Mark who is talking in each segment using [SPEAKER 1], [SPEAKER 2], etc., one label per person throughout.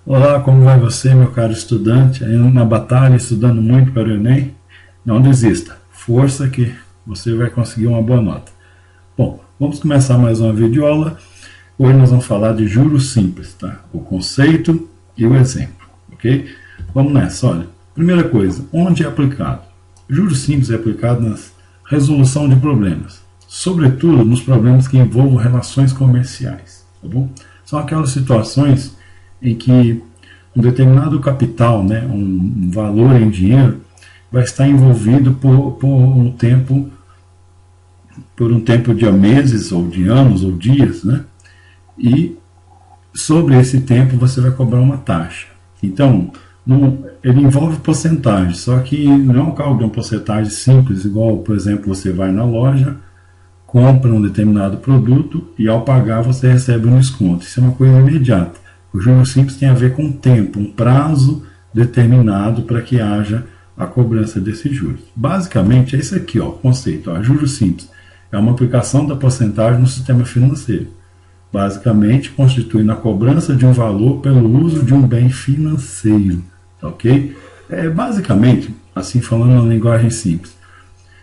[SPEAKER 1] Olá, como vai você, meu caro estudante? Ainda na batalha, estudando muito para o Enem? Não desista. Força que você vai conseguir uma boa nota. Bom, vamos começar mais uma videoaula. Hoje nós vamos falar de juros simples, tá? O conceito e o exemplo, ok? Vamos nessa, olha. Primeira coisa, onde é aplicado? Juros simples é aplicado na resolução de problemas, sobretudo nos problemas que envolvam relações comerciais, tá bom? São aquelas situações em que um determinado capital, né, um valor em dinheiro, vai estar envolvido por um tempo de meses, ou de anos, ou dias, né? E sobre esse tempo você vai cobrar uma taxa. Então, ele envolve porcentagem, só que não é um cálculo de uma porcentagem simples, igual, por exemplo, você vai na loja, compra um determinado produto e ao pagar você recebe um desconto. Isso é uma coisa imediata. O juros simples tem a ver com tempo, um prazo determinado para que haja a cobrança desses juros. Basicamente é isso aqui, ó, o conceito. Ó, juros simples é uma aplicação da porcentagem no sistema financeiro. Basicamente constitui a cobrança de um valor pelo uso de um bem financeiro, ok? Basicamente, assim falando na linguagem simples,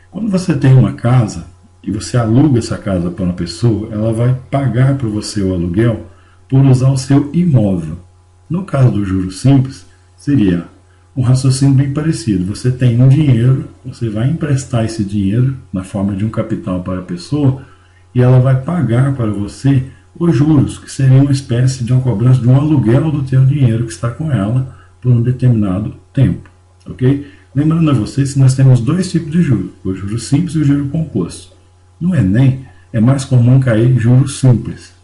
[SPEAKER 1] quando você tem uma casa e você aluga essa casa para uma pessoa, ela vai pagar para você o aluguel por usar o seu imóvel. No caso do juros simples, seria um raciocínio bem parecido. Você tem um dinheiro, você vai emprestar esse dinheiro na forma de um capital para a pessoa e ela vai pagar para você os juros, que seria uma espécie de uma cobrança de um aluguel do teu dinheiro que está com ela por um determinado tempo, ok? Lembrando a vocês que nós temos dois tipos de juros, o juros simples e o juros composto. No Enem, é mais comum cair juros simples,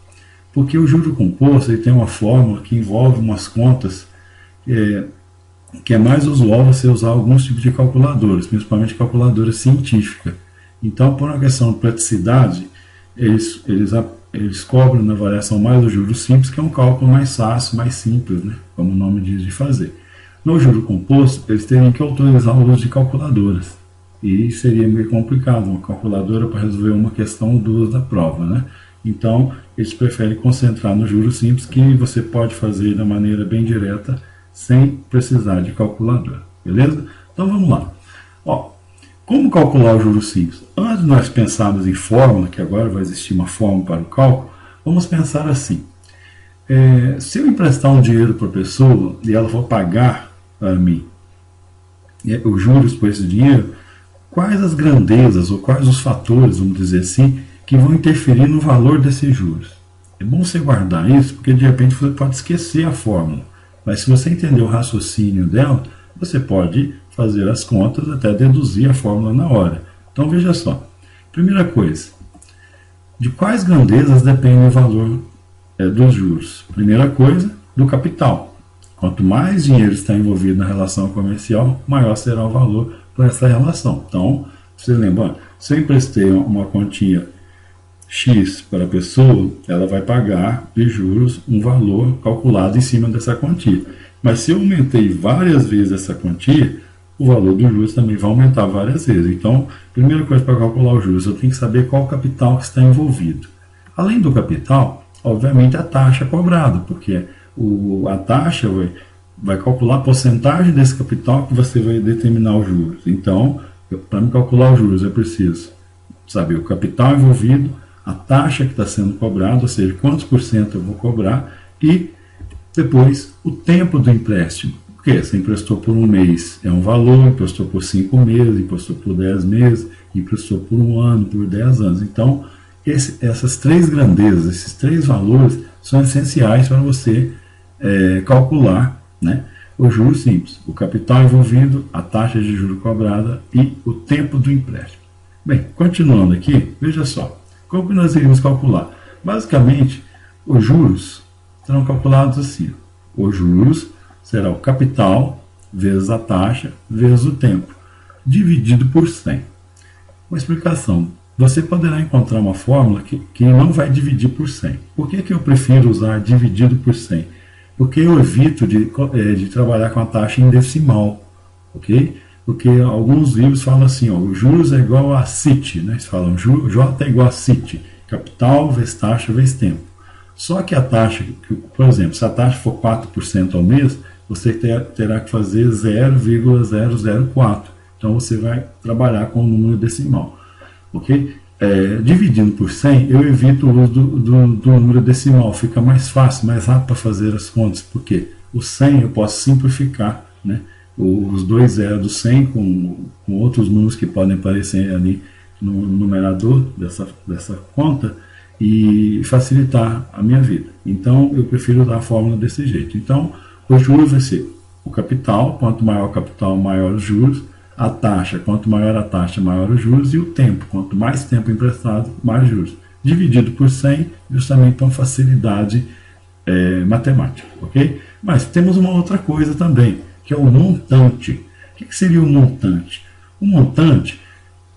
[SPEAKER 1] porque o juro composto ele tem uma fórmula que envolve umas contas que é mais usual você usar alguns tipos de calculadoras, principalmente calculadora científica. Então, por uma questão de praticidade, eles cobram na variação mais do juros simples, que é um cálculo mais fácil, mais simples, né? Como o nome diz, de fazer. No juro composto, eles teriam que autorizar o uso de calculadoras. E seria meio complicado, uma calculadora para resolver uma questão ou duas da prova, né? Então, eles preferem concentrar no juros simples, que você pode fazer da maneira bem direta, sem precisar de calculadora, beleza? Então, vamos lá. Ó, como calcular o juros simples? Antes de nós pensarmos em fórmula, que agora vai existir uma fórmula para o cálculo, vamos pensar assim. Se eu emprestar um dinheiro para a pessoa e ela for pagar para mim os juros por esse dinheiro, quais as grandezas ou quais os fatores, vamos dizer assim, que vão interferir no valor desses juros? É bom você guardar isso, porque de repente você pode esquecer a fórmula. Mas se você entender o raciocínio dela, você pode fazer as contas até deduzir a fórmula na hora. Então veja só. Primeira coisa, de quais grandezas depende o valor dos juros? Primeira coisa, do capital. Quanto mais dinheiro está envolvido na relação comercial, maior será o valor por essa relação. Então, você lembra, se eu emprestei uma quantia X para a pessoa, ela vai pagar de juros um valor calculado em cima dessa quantia. Mas se eu aumentei várias vezes essa quantia, o valor dos juros também vai aumentar várias vezes. Então, primeira coisa para calcular os juros, eu tenho que saber qual capital que está envolvido. Além do capital, obviamente a taxa cobrada, porque a taxa vai calcular a porcentagem desse capital que você vai determinar os juros. Então, para me calcular os juros, eu preciso saber o capital envolvido, a taxa que está sendo cobrada, ou seja, quantos por cento eu vou cobrar, e depois o tempo do empréstimo. Porque você emprestou por um mês é um valor, emprestou por 5 meses, emprestou por 10 meses, emprestou por um ano, por 10 anos. Então, essas três grandezas, esses três valores são essenciais para você calcular, né, os juros simples. O capital envolvido, a taxa de juros cobrada e o tempo do empréstimo. Bem, continuando aqui, veja só. Como que nós iríamos calcular? Basicamente, os juros serão calculados assim. Os juros será o capital vezes a taxa vezes o tempo, dividido por 100. Uma explicação. Você poderá encontrar uma fórmula que não vai dividir por 100. Por que eu prefiro usar dividido por 100? Porque eu evito de trabalhar com a taxa em decimal, ok? Porque alguns livros falam assim, ó, o juros é igual a CIT, né? Eles falam J é igual a CIT, capital vezes taxa vezes tempo. Só que a taxa, por exemplo, se a taxa for 4% ao mês, você terá que fazer 0,004. Então você vai trabalhar com o número decimal. Ok? Dividindo por 100, eu evito o uso do número decimal. Fica mais fácil, mais rápido para fazer as contas. Porque o 100 eu posso simplificar, né? Os dois zeros do 100 com outros números que podem aparecer ali no numerador dessa conta e facilitar a minha vida. Então eu prefiro usar a fórmula desse jeito. Então os juros vai ser o capital, quanto maior o capital, maior os juros. A taxa, quanto maior a taxa, maior os juros, e o tempo, quanto mais tempo emprestado, mais juros. Dividido por 100, justamente com facilidade matemática, ok? Mas temos uma outra coisa também, que é o montante. O que seria o montante? O montante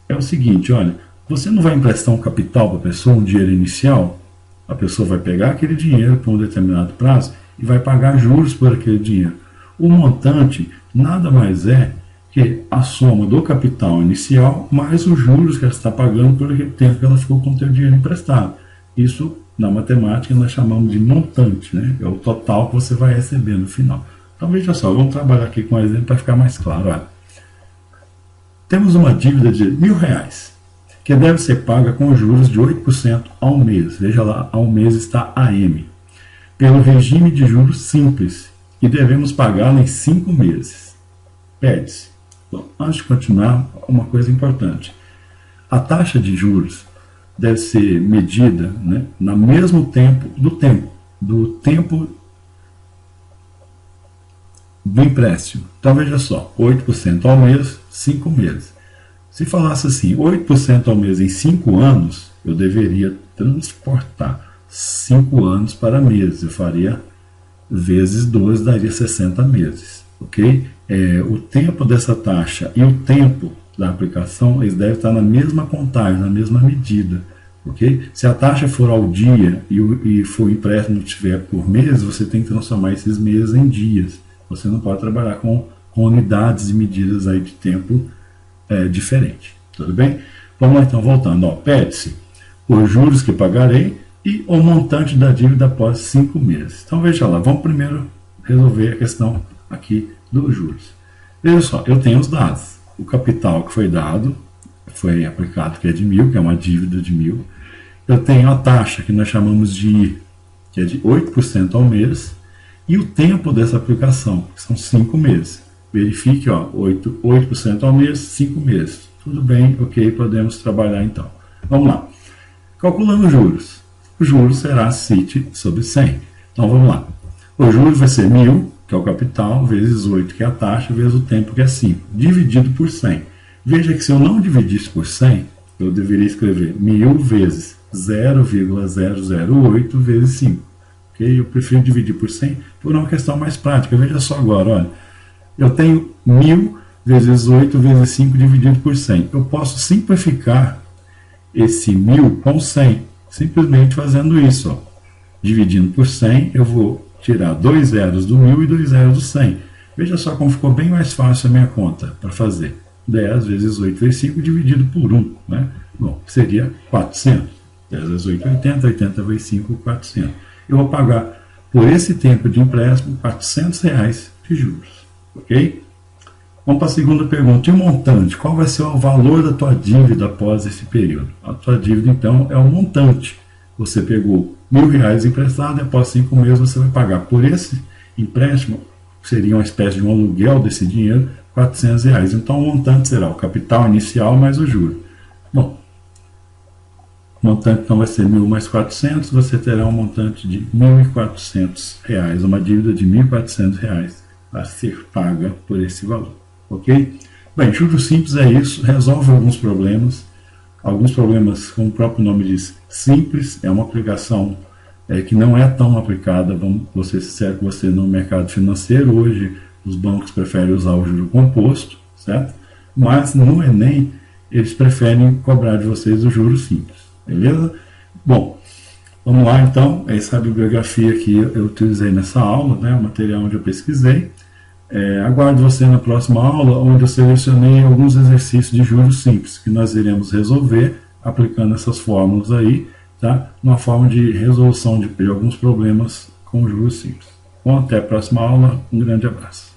[SPEAKER 1] é o seguinte, olha, você não vai emprestar um capital para a pessoa, um dinheiro inicial, a pessoa vai pegar aquele dinheiro por um determinado prazo e vai pagar juros por aquele dinheiro. O montante nada mais é que a soma do capital inicial mais os juros que ela está pagando por aquele tempo que ela ficou com o seu dinheiro emprestado. Isso, na matemática, nós chamamos de montante, né? É o total que você vai receber no final. Então, veja só, vamos trabalhar aqui com um exemplo para ficar mais claro. Olha. Temos uma dívida de R$1.000, que deve ser paga com juros de 8% ao mês. Veja lá, ao mês está AM. Pelo regime de juros simples, e devemos pagá-la em 5 meses. Pede-se. Bom, antes de continuar, uma coisa importante. A taxa de juros deve ser medida, né, no mesmo tempo do empréstimo. Então, veja só, 8% ao mês, 5 meses. Se falasse assim, 8% ao mês em 5 anos, eu deveria transportar 5 anos para meses. Eu faria vezes 12, daria 60 meses. Ok? O tempo dessa taxa e o tempo da aplicação, eles devem estar na mesma contagem, na mesma medida. Okay? Se a taxa for ao dia e for o empréstimo tiver por mês, você tem que transformar esses meses em dias. Você não pode trabalhar com unidades e medidas aí de tempo diferente. Tudo bem? Vamos lá então, voltando. Pede-se os juros que pagarei e o montante da dívida após 5 meses. Então veja lá, vamos primeiro resolver a questão aqui dos juros. Veja só, eu tenho os dados. O capital que foi dado, foi aplicado, que é de 1.000, que é uma dívida de 1.000. Eu tenho a taxa, que nós chamamos de I, que é de 8% ao mês, e o tempo dessa aplicação, que são 5 meses. Verifique, 8% ao mês, 5 meses. Tudo bem, ok, podemos trabalhar então. Vamos lá. Calculando os juros. O juros será CIT sobre 100. Então vamos lá. O juros vai ser 1.000, que é o capital, vezes 8, que é a taxa, vezes o tempo, que é 5, dividido por 100. Veja que se eu não dividisse por 100, eu deveria escrever 1.000 vezes 0,008 vezes 5. Okay? Eu prefiro dividir por 100 por uma questão mais prática. Veja só agora, olha. Eu tenho 1.000 vezes 8 vezes 5 dividido por 100. Eu posso simplificar esse 1.000 com 100, simplesmente fazendo isso. Dividindo por 100, eu vou tirar 2 zeros do 1.000 e 2 zeros do 100. Veja só como ficou bem mais fácil a minha conta para fazer. 10 vezes 8 vezes 5 dividido por 1. Né? Bom, seria 400. 10 vezes 8, 80. 80 vezes 5, 400. Eu vou pagar por esse tempo de empréstimo R$400 de juros. Ok? Vamos para a segunda pergunta. E o montante? Qual vai ser o valor da tua dívida após esse período? A tua dívida, então, é o montante. Você pegou R$1.000 emprestado e após 5 meses você vai pagar por esse empréstimo, que seria uma espécie de um aluguel desse dinheiro, R$400. Então o montante será o capital inicial mais o juro. Bom, o montante então vai ser 1.000 mais 400, você terá um montante de R$1.400, uma dívida de R$1.400 a ser paga por esse valor. Ok? Bem, juros simples é isso, resolve alguns problemas, como o próprio nome diz, simples, é uma aplicação que não é tão aplicada, vou ser sincero com você, no mercado financeiro. Hoje os bancos preferem usar o juro composto, certo? Mas no Enem eles preferem cobrar de vocês o juro simples, beleza? Bom, vamos lá então, essa é a bibliografia que eu utilizei nessa aula, né, o material onde eu pesquisei. Aguardo você na próxima aula, onde eu selecionei alguns exercícios de juros simples, que nós iremos resolver aplicando essas fórmulas aí, tá? Uma forma de resolução de alguns problemas com juros simples. Bom, até a próxima aula. Um grande abraço.